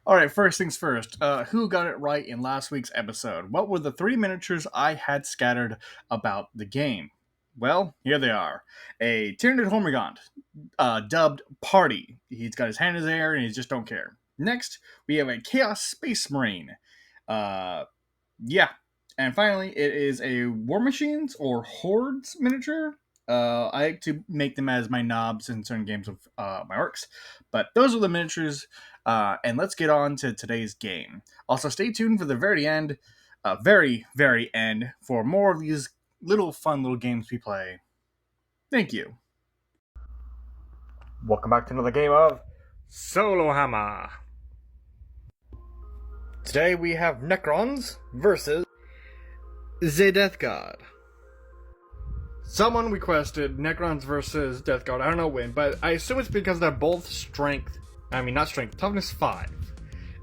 Alright, first things first. Who got it right in last week's episode? What were the three miniatures I had scattered about the game? Well, here they are. A Tyranid Hormigaunt, dubbed Party. He's got his hand in his air and he just don't care. Next, we have a Chaos Space Marine. Yeah. And finally, it is a War Machines or Hordes miniature. I like to make them as my knobs in certain games of my orcs. But those are the miniatures, and let's get on to today's game. Also, stay tuned for the very end, very end, for more of these fun little games we play. Thank you. Welcome back to another game of Solo Hammer. Today we have Necrons versus the Death God. Someone requested Necrons versus Death God. I don't know when, but I assume it's because they're both toughness 5.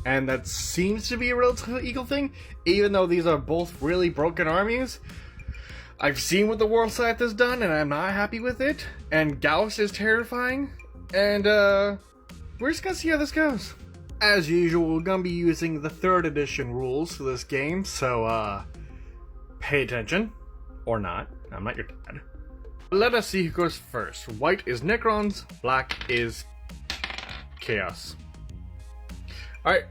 And that seems to be a relatively equal thing, even though these are both really broken armies. I've seen what the War Scythe has done, and I'm not happy with it. And Gauss is terrifying. And, we're just gonna see how this goes. As usual, we're gonna be using the 3rd edition rules for this game, so, pay attention. Or not. I'm not your dad. Let us see who goes first. White is Necrons, black is Chaos. Alright.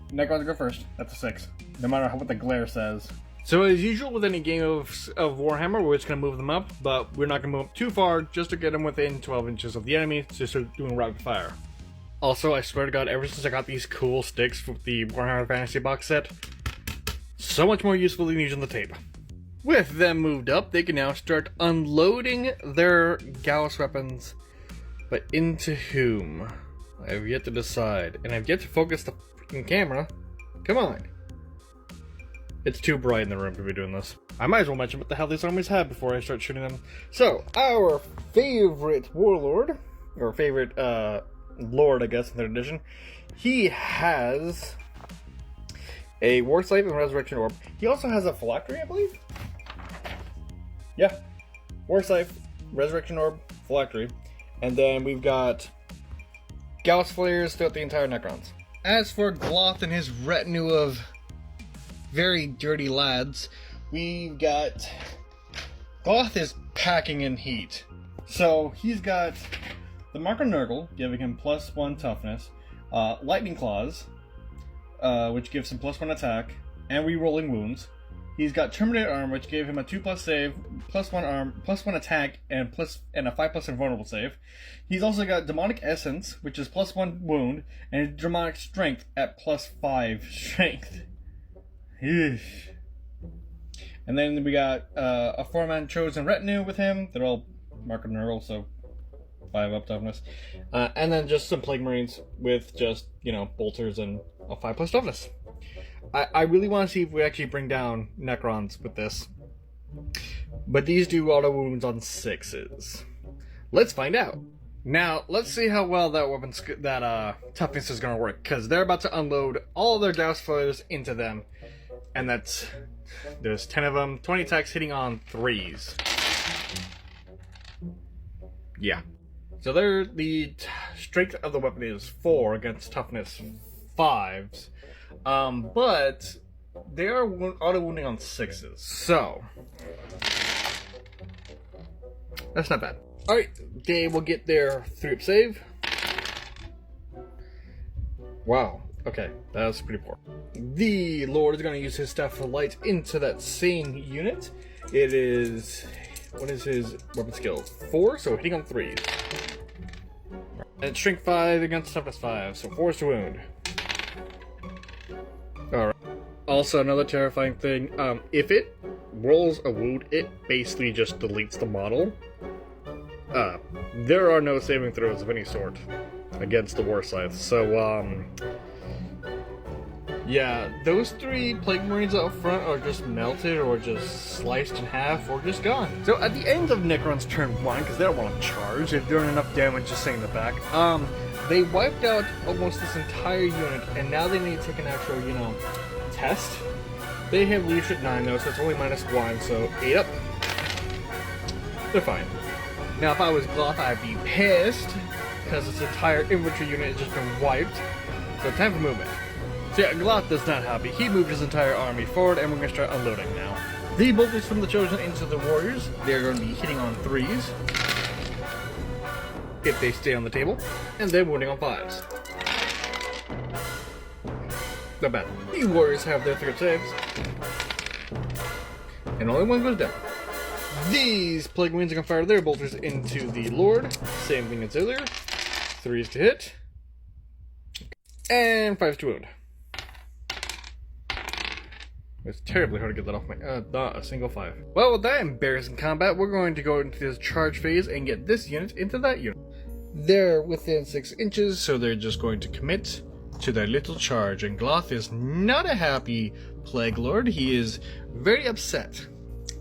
Necrons go first. That's a 6. No matter what the glare says. So as usual with any game of Warhammer, we're just going to move them up, but we're not going to move up too far just to get them within 12 inches of the enemy to start doing rapid fire. Also, I swear to God, ever since I got these cool sticks from the Warhammer Fantasy box set, so much more useful than using the tape. With them moved up, they can now start unloading their Gauss weapons, but into whom? I have yet to decide, and I've yet to focus the freaking camera. Come on. It's too bright in the room to be doing this. I might as well mention what the hell these armies have before I start shooting them. So, our favorite warlord, or favorite lord, I guess, in 3rd edition, he has a War Scythe and Resurrection Orb. He also has a Phylactery, I believe? Yeah. War Scythe, Resurrection Orb, Phylactery. And then we've got Gauss Flares throughout the entire Necrons. As for Gloth and his retinue of very dirty lads, we've got... Gloth is packing in heat. So he's got the Marker Nurgle, giving him +1 toughness, Lightning Claws, which gives him +1 attack, and rerolling wounds. He's got Terminator Arm, which gave him a 2+ save, +1 arm, +1 attack, and a 5+ invulnerable save. He's also got Demonic Essence, which is +1 wound, and Demonic Strength at +5 strength. Eesh. And then we got a 4-man Chosen Retinue with him. They're all Marker Nurgle, so 5 up toughness. And then just some Plague Marines with just, bolters and a 5+ toughness. I really want to see if we actually bring down Necrons with this. But these do auto wounds on 6s. Let's find out. Now, let's see how well that toughness is going to work. Because they're about to unload all their Gauss Flares into them. And there's 10 of them. 20 attacks hitting on 3s. Yeah. So the strength of the weapon is 4 against toughness 5s. But they are auto-wounding on 6s, so that's not bad. Alright, they will get their 3-up save. Wow, okay, that was pretty poor. The Lord is going to use his Staff of Light into that same unit. It is... what is his weapon skill? 4, so hitting on 3s. And strength 5 against toughness 5, so 4 to wound. Alright. Also, another terrifying thing, if it rolls a wound, it basically just deletes the model. There are no saving throws of any sort against the War Scythe, so, yeah, those 3 Plague Marines out front are just melted, or just sliced in half, or just gone. So, at the end of Necron's turn 1, because they don't want to charge, they're doing enough damage just staying in the back, they wiped out almost this entire unit, and now they need to take an actual, test. They have leadership 9 though, so it's only -1, so 8 up. They're fine. Now, if I was Gloth, I'd be pissed, because this entire infantry unit has just been wiped. So time for movement. So yeah, Gloth is not happy. He moved his entire army forward, and we're going to start unloading now. The bolters from the Chosen into the Warriors. They're going to be hitting on 3s. If they stay on the table. And then wounding on 5s. Not bad. The Warriors have their 3 saves. And only one goes down. These Plague Marines are going to fire their bolters into the Lord. Same thing as earlier. 3s to hit. And 5s to wound. It's terribly hard to get that off my... not a single 5. Well, with that embarrassing combat, we're going to go into this charge phase and get this unit into that unit. They're within 6 inches, so they're just going to commit to their little charge. And Gloth is not a happy Plague Lord. He is very upset.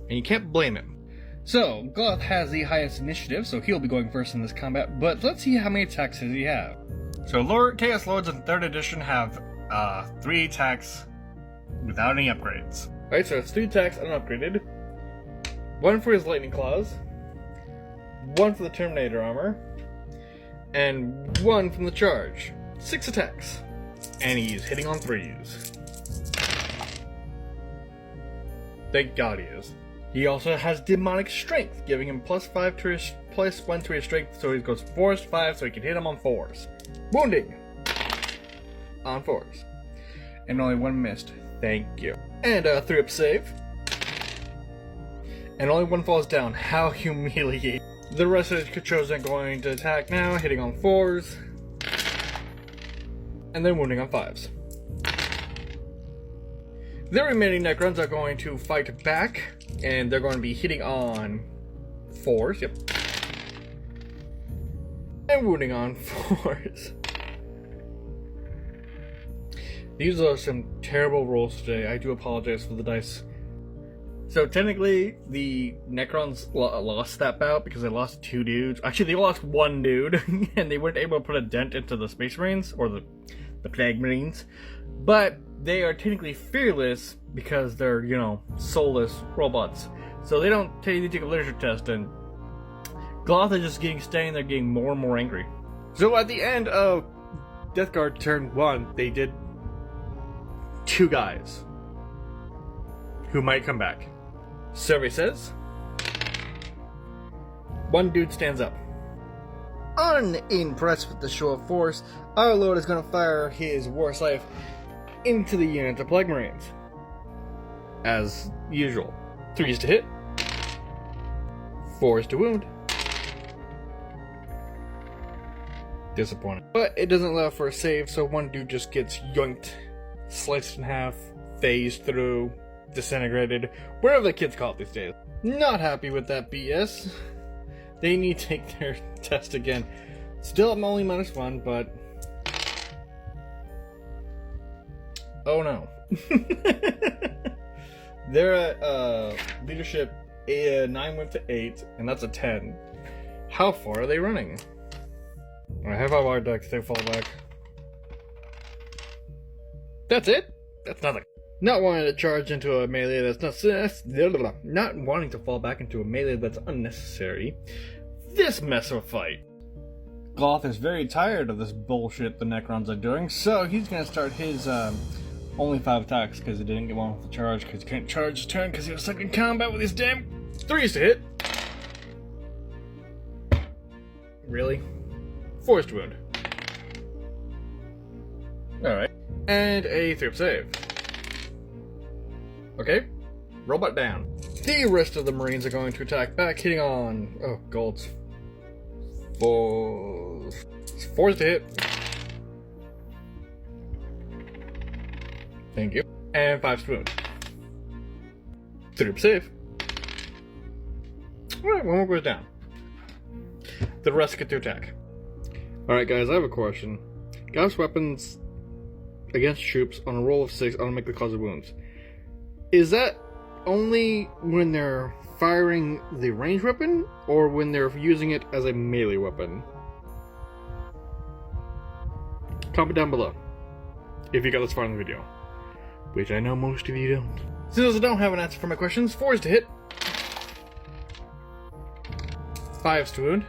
And you can't blame him. So, Gloth has the highest initiative, so he'll be going first in this combat. But let's see how many attacks does he have. So, Chaos Lords in 3rd edition have 3 attacks without any upgrades. Alright, so it's 3 attacks unupgraded. 1 for his Lightning Claws. 1 for the Terminator Armor. And 1 from the charge. 6 attacks. And he's hitting on 3s. Thank God he is. He also has Demonic Strength, giving him +1 to his strength, so he goes 4s to 5, so he can hit him on 4s. Wounding! On 4s. And only 1 missed. Thank you. And a 3-up save. And only 1 falls down. How humiliating. The rest of the Chosen are going to attack now, hitting on 4s. And then wounding on 5s. The remaining Necrons are going to fight back, and they're going to be hitting on 4s, yep. And wounding on 4s. These are some terrible rolls today. I do apologize for the dice. So technically, the Necrons lost that bout because they lost 2 dudes. Actually, they lost 1 dude, and they weren't able to put a dent into the Space Marines, or the Plague Marines. But they are technically fearless because they're, you know, soulless robots. So they don't take a literature test, and Gloth is just staying there getting more and more angry. So at the end of Death Guard turn 1, they did 2 guys who might come back. Survey says 1 dude stands up. Unimpressed with the show of force, our Lord is going to fire his War Scythe into the unit of Plague Marines. As usual. 3s to hit. 4s to wound. Disappointing. But it doesn't allow for a save, so 1 dude just gets yoinked, sliced in half, phased through, disintegrated, whatever the kids call it these days. Not happy with that BS. They need to take their test again. Still I'm only -1, but... oh no. They're at leadership 9 went to 8, and that's a 10. How far are they running? I have our decks, they fall back. That's it? That's nothing. Not wanting to charge into a melee not wanting to fall back into a melee that's unnecessary. This mess of a fight. Gloth is very tired of this bullshit the Necrons are doing, so he's gonna start his only 5 attacks because he didn't get one with the charge because he couldn't charge his turn because he was stuck in combat with his damn 3s to hit. Really? 4s to wound. Alright. And a 3-up save. Okay. Robot down. The rest of the Marines are going to attack back, hitting on... oh, golds. 4s to hit. Thank you. And 5s to wound. 3-up save. Alright, 1 more goes down. The rest get to attack. Alright guys, I have a question. Gauss weapons against troops on a roll of 6 make the cause of wounds. Is that only when they're firing the ranged weapon, or when they're using it as a melee weapon? Comment down below if you got this far in the video, which I know most of you don't. Since I don't have an answer for my questions, 4s to hit, 5s to wound.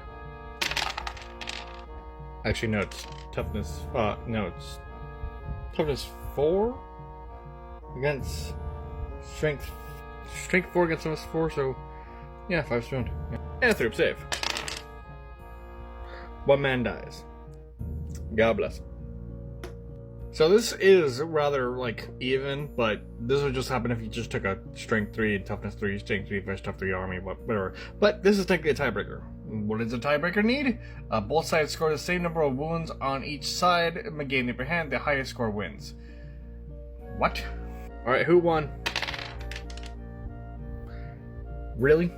Actually, no, it's toughness. No, it's Toughness 4 against strength 4 against toughness 4, so yeah, 5 spoon. Yeah. And 3 up save. One man dies. God bless him. So this is rather like even, but this would just happen if you just took a strength 3 and toughness 3, strength 3 versus tough 3 army, whatever. But this is technically a tiebreaker. What does a tiebreaker need? Both sides score the same number of wounds on each side. Gain the upper hand, the highest score wins. What? Alright, who won? Really?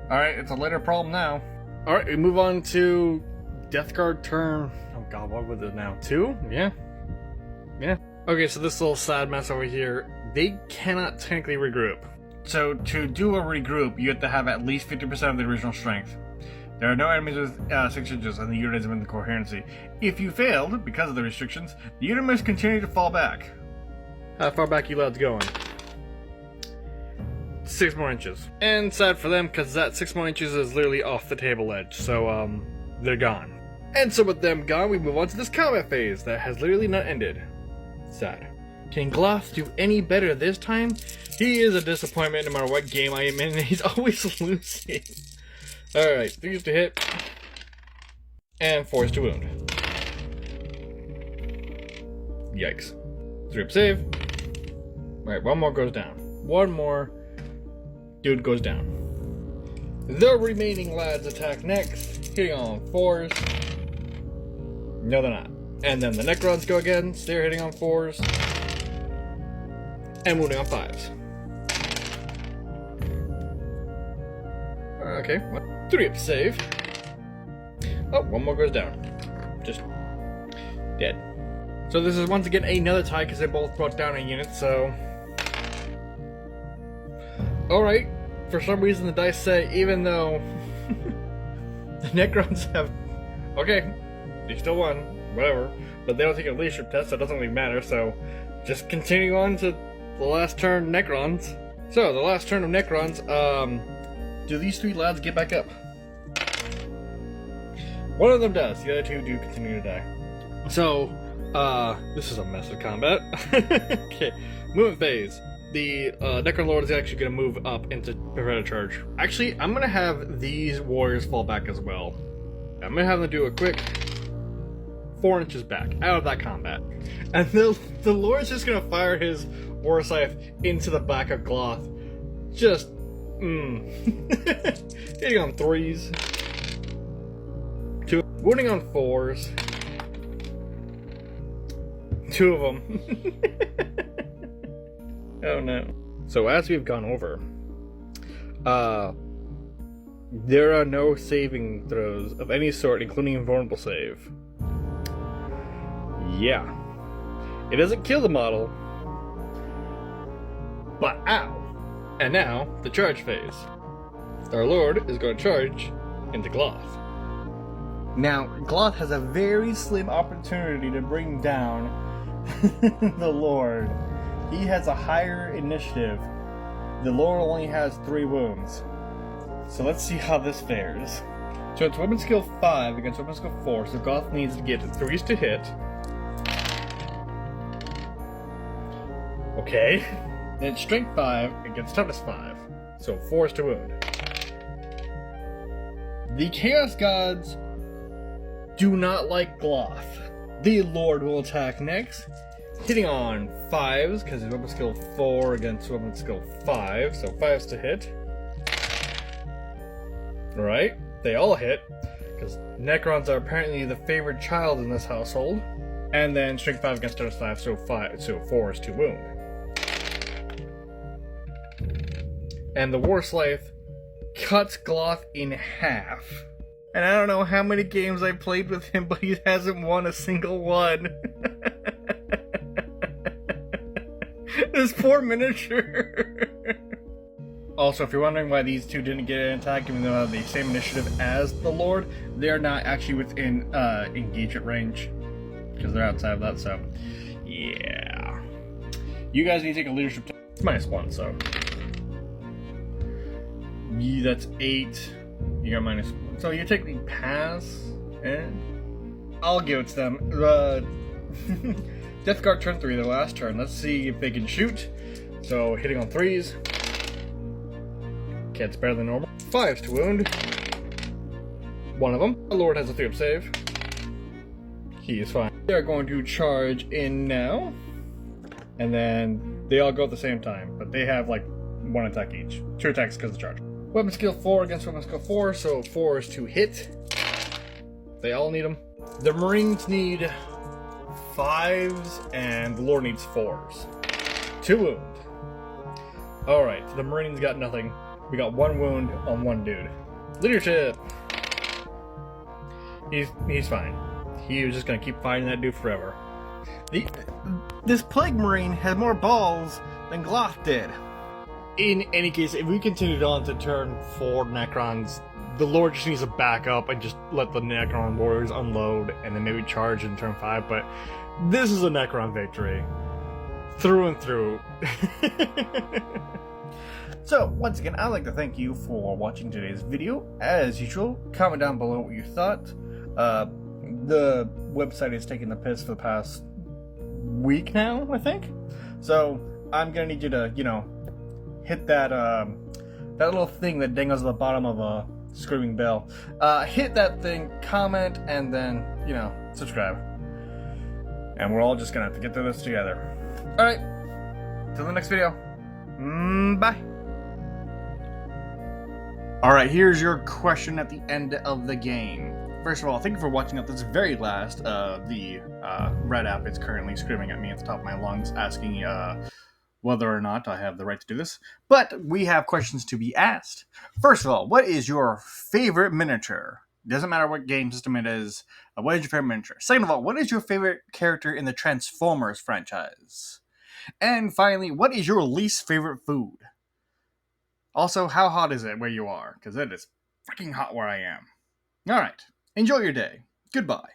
Alright, it's a later problem now. Alright, we move on to Death Guard turn. Oh god, what was it now? 2? Yeah. Yeah. Okay, so this little sad mess over here, they cannot technically regroup. So to do a regroup, you have to have at least 50% of the original strength. There are no enemies with 6 inches, and the unit is in the coherency. If you failed, because of the restrictions, the unit must continue to fall back. How far back you allowed to go in? 6 more inches. And sad for them, because that 6 more inches is literally off the table edge, so they're gone. And so with them gone, we move on to this combat phase that has literally not ended. Sad. Can Gloth do any better this time? He is a disappointment no matter what game I am in, and he's always losing. Alright, 3 to hit. And 4 to wound. Yikes. 3 up save. Alright, 1 more goes down. 1 more. Dude goes down. The remaining lads attack next, hitting on 4s. No, they're not. And then the Necrons go again, they're hitting on 4s. And wounding on 5s. Okay, 3 up save. Oh, 1 more goes down. Just dead. So this is once again another tie because they both brought down a unit, so... Alright, for some reason the dice say even though the Necrons have... Okay, they still won, whatever, but they don't take a leadership test, so it doesn't really matter, so just continue on to the last turn Necrons. So, the last turn of Necrons, do these 3 lads get back up? One of them does, the other 2 do continue to die. So, this is a mess of combat. Okay, movement phase. The Necron Lord is actually going to move up into prevent a charge. Actually, I'm going to have these warriors fall back as well. I'm going to have them do a quick 4 inches back out of that combat. And the Lord's just going to fire his War Scythe into the back of Gloth. Just, hitting on 3s. 2, wounding on 4s. 2 of them. Oh no. So as we've gone over, there are no saving throws of any sort, including invulnerable save. Yeah. It doesn't kill the model, but ow. And now, the charge phase. Our Lord is going to charge into Gloth. Now, Gloth has a very slim opportunity to bring down the Lord. He has a higher initiative. The Lord only has 3 wounds. So let's see how this fares. So it's weapon skill 5 against weapon skill 4, so Gloth needs to get 3s to hit. Okay. Then it's strength 5 against toughness 5, so 4s to wound. The Chaos Gods do not like Gloth. The Lord will attack next, hitting on 5s, because his weapon skill 4 against weapon skill 5, so 5s to hit. Alright, they all hit, because Necrons are apparently the favorite child in this household. And then strength 5 against toughness 5, so 4s to wound. And the War Scythe cuts Gloth in half. And I don't know how many games I played with him, but he hasn't won a single one. This poor miniature. Also, if you're wondering why these 2 didn't get an attack, even though they have the same initiative as the Lord, they're not actually within engagement range, because they're outside of that, so yeah. You guys need to take a leadership test. It's -1, so. Yeah, that's 8. You got -1. So you take the pass, and I'll give it to them. Death Guard turn 3, their last turn. Let's see if they can shoot. So, hitting on 3s. Can't spare than normal. 5s to wound. One of them. The Lord has a 3-up save. He is fine. They are going to charge in now. And then they all go at the same time. But they have like 1 attack each. 2 attacks because of the charge. Weapon skill 4 against weapon skill 4. So 4 is to hit. They all need them. The Marines need 5s and the Lord needs 4s. 2 wound. Alright, the Marines got nothing. We got 1 wound on 1 dude. Leadership! He's fine. He was just gonna keep fighting that dude forever. This Plague Marine had more balls than Gloth did. In any case, if we continued on to turn 4 Necrons, the Lord just needs to back up and just let the Necron warriors unload and then maybe charge in turn 5, but this is a Necron victory. Through and through. So, once again, I'd like to thank you for watching today's video. As usual, comment down below what you thought. The website is taking the piss for the past week now, I think. So, I'm gonna need you to, hit that, that little thing that dangles at the bottom of a screaming bell. Hit that thing, comment, and then, subscribe. And we're all just gonna have to get through this together. Alright, till the next video. Bye. Alright, here's your question at the end of the game. First of all, thank you for watching up this very last. The Red app is currently screaming at me at the top of my lungs, asking whether or not I have the right to do this. But we have questions to be asked. First of all, what is your favorite miniature? Doesn't matter what game system it is. What is your favorite miniature? Second of all, what is your favorite character in the Transformers franchise? And finally, what is your least favorite food? Also, how hot is it where you are? Because it is freaking hot where I am. Alright, enjoy your day. Goodbye.